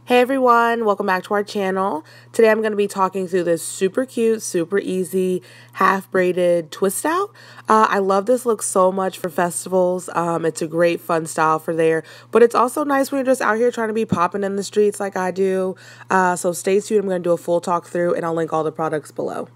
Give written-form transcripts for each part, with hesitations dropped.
Hey everyone, welcome back to our channel. Today I'm going to be talking through this super cute, super easy, half braided twist out. I love this look so much for festivals. It's a great fun style for there, but it's also nice when you're just out here trying to be popping in the streets like I do. So stay tuned, I'm going to do a full talk through and I'll link all the products below.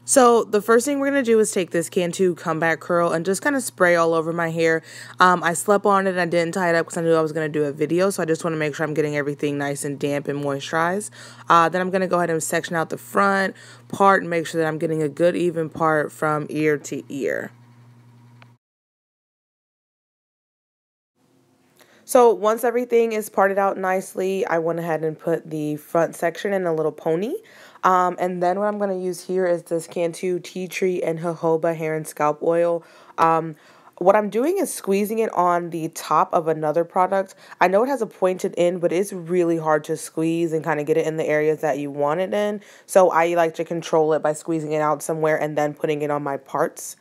So the first thing we're going to do is take this Cantu comeback curl and just kind of spray all over my hair. I slept on it and I didn't tie it up because I knew I was going to do a video. So I just want to make sure I'm getting everything nice and damp and moisturized. Then I'm going to go ahead and section out the front part and make sure that I'm getting a good even part from ear to ear. So once everything is parted out nicely, I went ahead and put the front section in a little pony. And then what I'm going to use here is this Cantu Tea Tree and Jojoba hair and scalp oil. What I'm doing is squeezing it on the top of another product. I know it has a pointed end, but it's really hard to squeeze and kind of get it in the areas that you want it in. So I like to control it by squeezing it out somewhere and then putting it on my parts.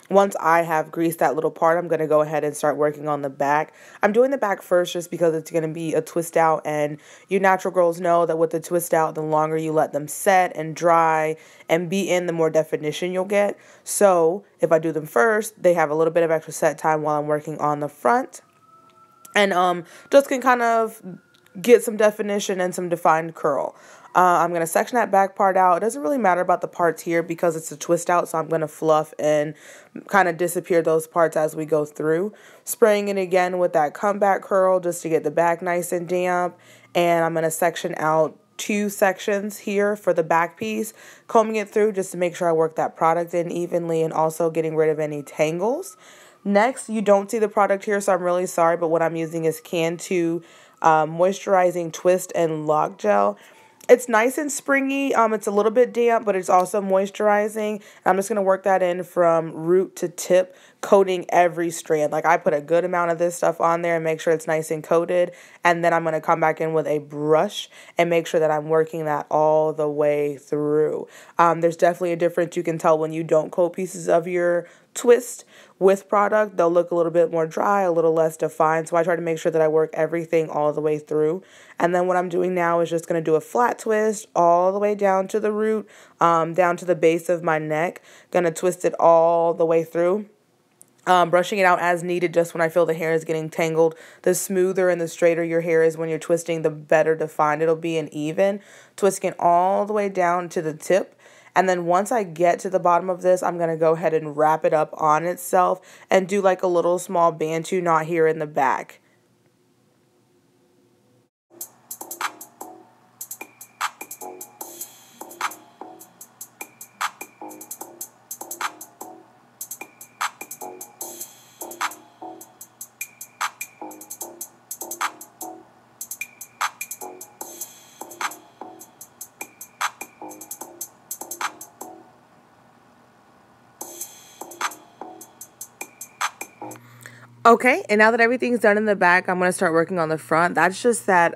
Once I have greased that little part, I'm going to go ahead and start working on the back. I'm doing the back first just because it's going to be a twist out, and you natural girls know that with the twist out, the longer you let them set and dry and be in, the more definition you'll get. So if I do them first, they have a little bit of extra set time while I'm working on the front, and just can kind of get some definition and some defined curl. I'm going to section that back part out. It doesn't really matter about the parts here because it's a twist out, so I'm going to fluff and kind of disappear those parts as we go through. Spraying it again with that comeback curl just to get the back nice and damp. And I'm going to section out 2 sections here for the back piece, combing it through just to make sure I work that product in evenly and also getting rid of any tangles. Next, you don't see the product here, so I'm really sorry, but what I'm using is Cantu Moisturizing Twist and Lock Gel. It's nice and springy. It's a little bit damp, but it's also moisturizing. I'm just going to work that in from root to tip, coating every strand. Like, I put a good amount of this stuff on there and make sure it's nice and coated. And then I'm going to come back in with a brush and make sure that I'm working that all the way through. There's definitely a difference you can tell when you don't coat pieces of your twist with product. They'll look a little bit more dry, a little less defined. So I try to make sure that I work everything all the way through. And then what I'm doing now is just going to do a flat twist all the way down to the root, down to the base of my neck. Going to twist it all the way through. Brushing it out as needed just when I feel the hair is getting tangled. The smoother and the straighter your hair is when you're twisting, the better defined it'll be and even. Twisting it all the way down to the tip. And then once I get to the bottom of this, I'm going to go ahead and wrap it up on itself and do like a little small Bantu knot here in the back. Okay, and now that everything's done in the back, I'm going to start working on the front. That's just that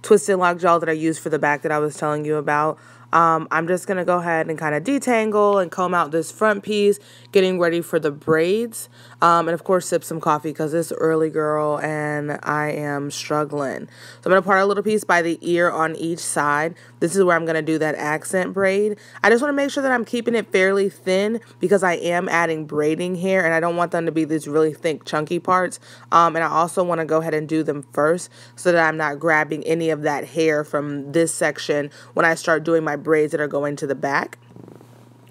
twisted lock gel that I used for the back that I was telling you about. I'm just going to go ahead and kind of detangle and comb out this front piece, getting ready for the braids. And of course, sip some coffee because it's early, girl, and I am struggling. So I'm going to part a little piece by the ear on each side. This is where I'm going to do that accent braid. I just want to make sure that I'm keeping it fairly thin because I am adding braiding here, and I don't want them to be these really thick, chunky parts. And I also want to go ahead and do them first so that I'm not grabbing any of that hair from this section when I start doing my braids that are going to the back.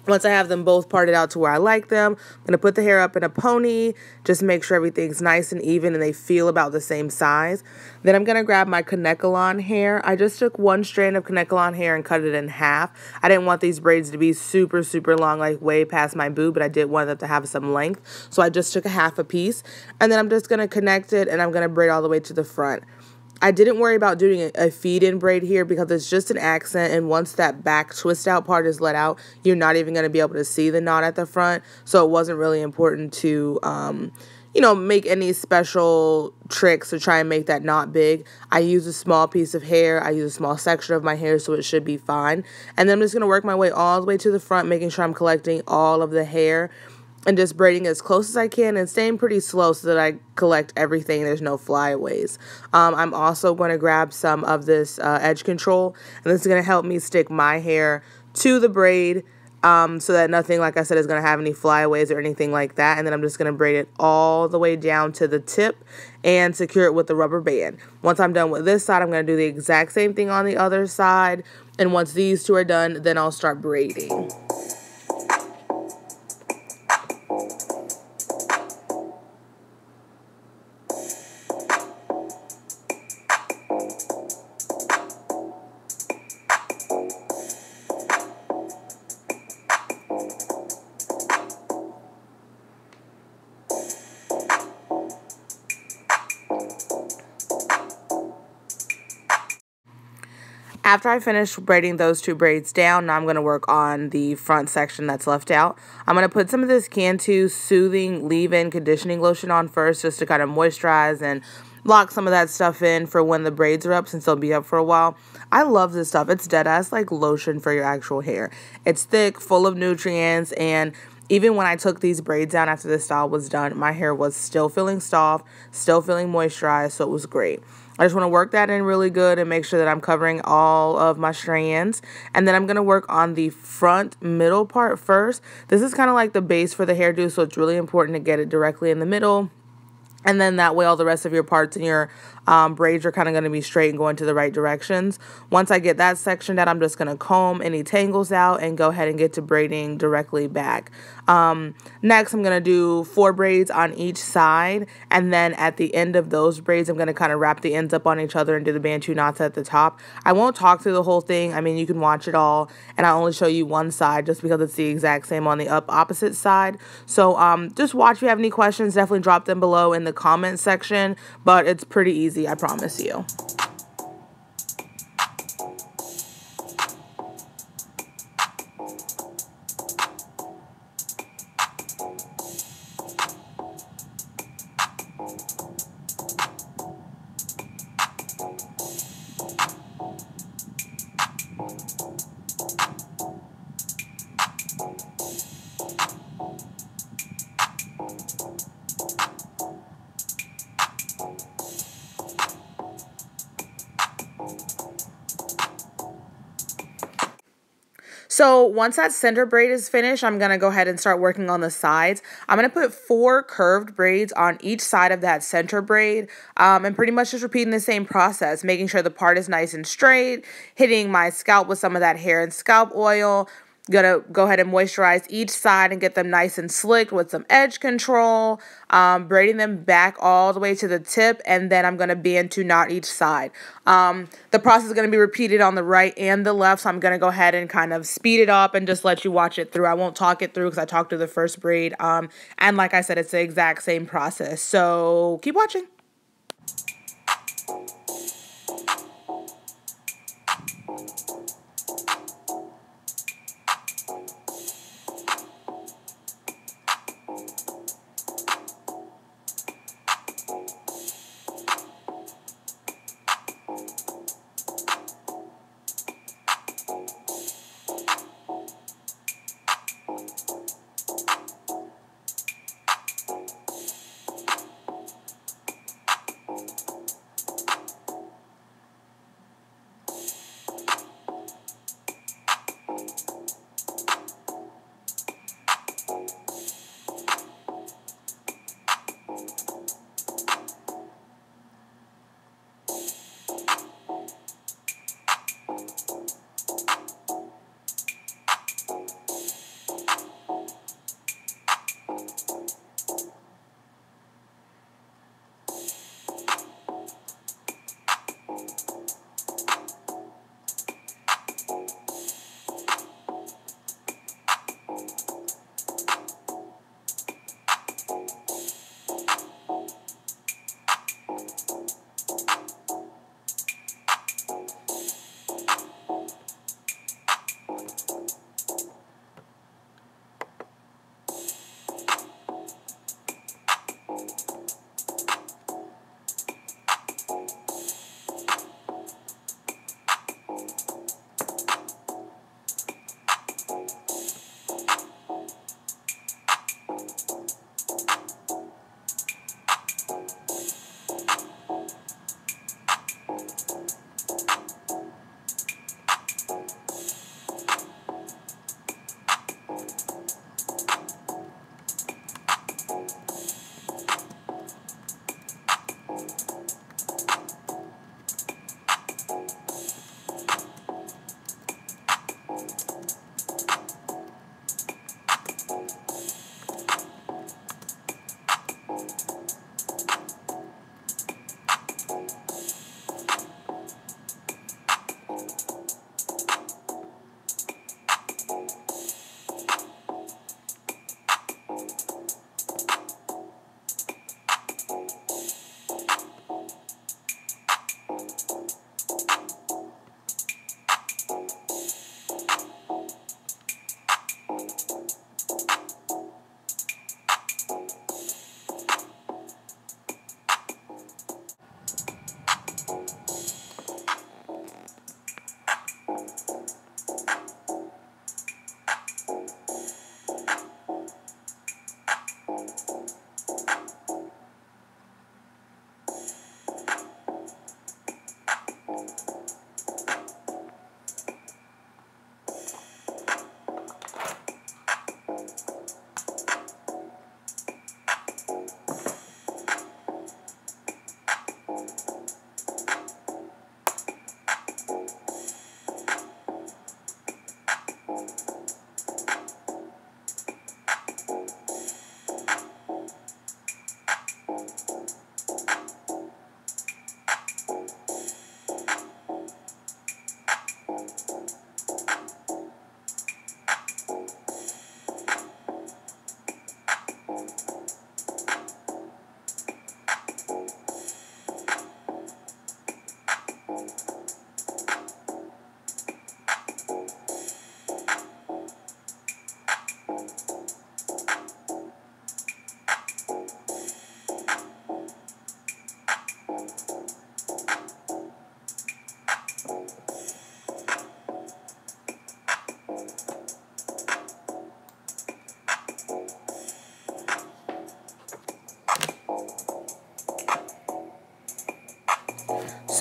Once I have them both parted out to where I like them, I'm going to put the hair up in a pony, just make sure everything's nice and even and they feel about the same size. Then I'm going to grab my Kanekalon hair. I just took one strand of Kanekalon hair and cut it in half. I didn't want these braids to be super, super long, like way past my boob, but I did want them to have some length. So I just took a half a piece, and then I'm just going to connect it, and I'm going to braid all the way to the front. I didn't worry about doing a feed-in braid here because it's just an accent, and once that back twist out part is let out, you're not even going to be able to see the knot at the front, so it wasn't really important to, make any special tricks to try and make that knot big. I use a small piece of hair, I use a small section of my hair, so it should be fine, and then I'm just going to work my way all the way to the front, making sure I'm collecting all of the hair. and just braiding as close as I can and staying pretty slow so that I collect everything. There's no flyaways. I'm also going to grab some of this edge control, and this is going to help me stick my hair to the braid so that nothing, like I said, is going to have any flyaways or anything like that. And then I'm just going to braid it all the way down to the tip and secure it with the rubber band. Once I'm done with this side, I'm going to do the exact same thing on the other side. And once these two are done, then I'll start braiding. After I finish braiding those two braids down, now I'm going to work on the front section that's left out. I'm going to put some of this Cantu Soothing Leave-In Conditioning Lotion on first just to kind of moisturize and lock some of that stuff in for when the braids are up, since they'll be up for a while. I love this stuff. It's dead ass like lotion for your actual hair. It's thick, full of nutrients, and even when I took these braids down after this style was done, my hair was still feeling soft, still feeling moisturized, so it was great. I just want to work that in really good and make sure that I'm covering all of my strands. And then I'm going to work on the front middle part first. This is kind of like the base for the hairdo, so it's really important to get it directly in the middle. And then that way all the rest of your parts and your braids are kind of going to be straight and going to the right directions. Once I get that section done, I'm just going to comb any tangles out and go ahead and get to braiding directly back. Next, I'm going to do 4 braids on each side. And then at the end of those braids, I'm going to kind of wrap the ends up on each other and do the Bantu knots at the top. I won't talk through the whole thing. I mean, you can watch it all. And I only show you one side just because it's the exact same on the opposite side. So just watch. If you have any questions, definitely drop them below in the comment section. But it's pretty easy, I promise you. So once that center braid is finished, I'm going to go ahead and start working on the sides. I'm going to put 4 curved braids on each side of that center braid, and pretty much just repeating the same process, making sure the part is nice and straight, hitting my scalp with some of that hair and scalp oil. Gonna go ahead and moisturize each side and get them nice and slick with some edge control, braiding them back all the way to the tip, and then I'm gonna Bantu knot each side. The process is gonna be repeated on the right and the left, so I'm gonna go ahead and kind of speed it up and just let you watch it through. I won't talk it through because I talked through the first braid, and like I said, it's the exact same process. So keep watching.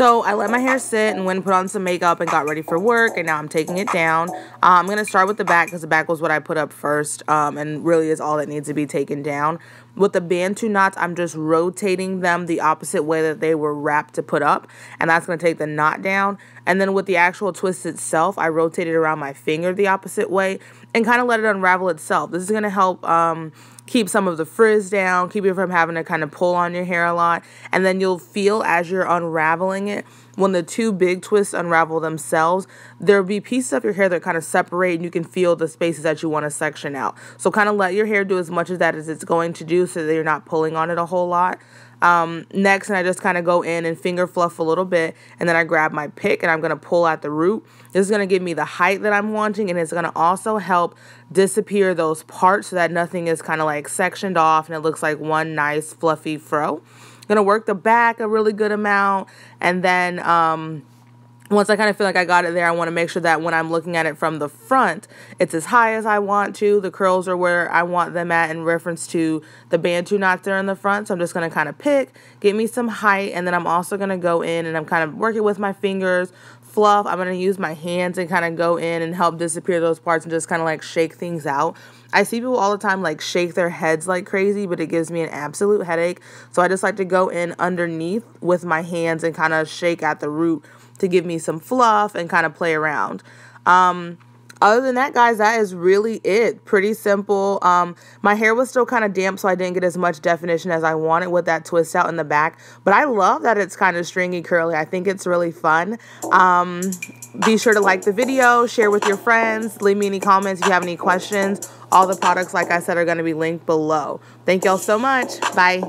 So I let my hair sit and went and put on some makeup and got ready for work, and now I'm taking it down. I'm going to start with the back because the back was what I put up first, and really is all that needs to be taken down. With the Bantu knots, I'm just rotating them the opposite way that they were wrapped to put up, and that's going to take the knot down. And then with the actual twist itself, I rotate it around my finger the opposite way and kind of let it unravel itself. This is going to help keep some of the frizz down, keep you from having to kind of pull on your hair a lot. And then you'll feel as you're unraveling it, when the two big twists unravel themselves, there'll be pieces of your hair that kind of separate, and you can feel the spaces that you want to section out. So kind of let your hair do as much of that as it's going to do so that you're not pulling on it a whole lot. Next, and I just kind of go in and finger fluff a little bit, and then I grab my pick and I'm going to pull at the root. This is going to give me the height that I'm wanting, and it's going to also help disappear those parts so that nothing is kind of like sectioned off and it looks like one nice fluffy fro. I'm going to work the back a really good amount, and then once I kind of feel like I got it there, I want to make sure that when I'm looking at it from the front, it's as high as I want to. The curls are where I want them at in reference to the Bantu knots there in the front. So I'm just going to kind of pick, get me some height, and then I'm also going to go in and I'm kind of working with my fingers, fluff. I'm going to use my hands and kind of go in and help disappear those parts and just kind of like shake things out. I see people all the time like shake their heads like crazy, but it gives me an absolute headache. So I just like to go in underneath with my hands and kind of shake at the root to give me some fluff and kind of play around. Other than that, guys, that is really it. Pretty simple. My hair was still kind of damp, so I didn't get as much definition as I wanted with that twist out in the back. But I love that it's kind of stringy curly. I think it's really fun. Be sure to like the video, share with your friends, leave me any comments if you have any questions. All the products, like I said, are going to be linked below. Thank y'all so much. Bye.